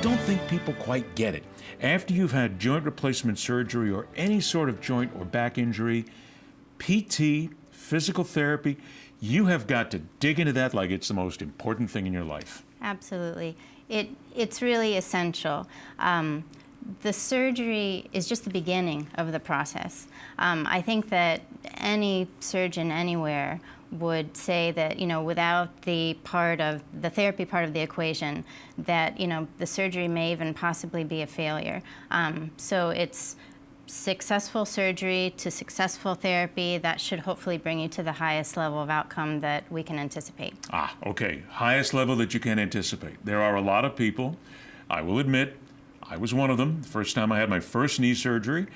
don't think people quite get it. After you've had joint replacement surgery or any sort of joint or back injury, PT, physical therapy, you have got to dig into that like it's the most important thing in your life. Absolutely. It's really essential. The surgery is just the beginning of the process. I think that any surgeon anywhere would say that, without the therapy part of the equation, that, the surgery may even possibly be a failure. So it's successful surgery to successful therapy that should hopefully bring you to the highest level of outcome that we can anticipate. Okay. Highest level that you can anticipate. There are a lot of people, I will admit, I was one of them. The first time I had my first knee surgery,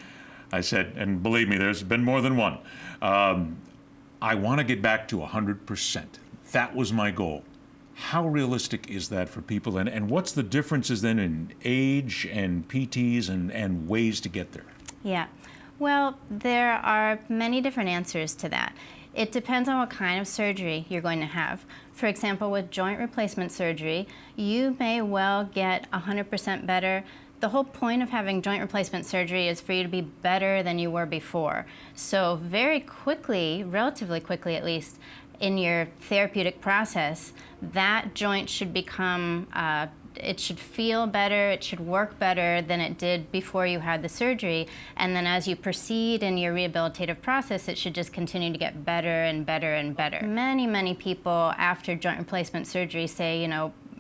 I said, and believe me, there's been more than one, I want to get back to 100%. That was my goal. How realistic is that for people? And what's the differences then in age and PTs and ways to get there? Yeah, well, there are many different answers to that. It depends on what kind of surgery you're going to have. For example, with joint replacement surgery, you may well get 100% better. The whole point of having joint replacement surgery is for you to be better than you were before. So very quickly, relatively quickly at least, in your therapeutic process, that joint should become it should feel better, it should work better than it did before you had the surgery. And then as you proceed in your rehabilitative process, it should just continue to get better and better and better. Many, many people after joint replacement surgery say,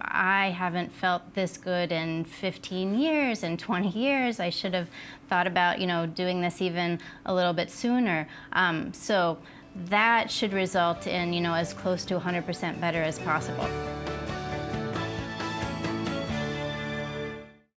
I haven't felt this good in 15 years, in 20 years. I should have thought about, doing this even a little bit sooner. So that should result in, as close to 100% better as possible.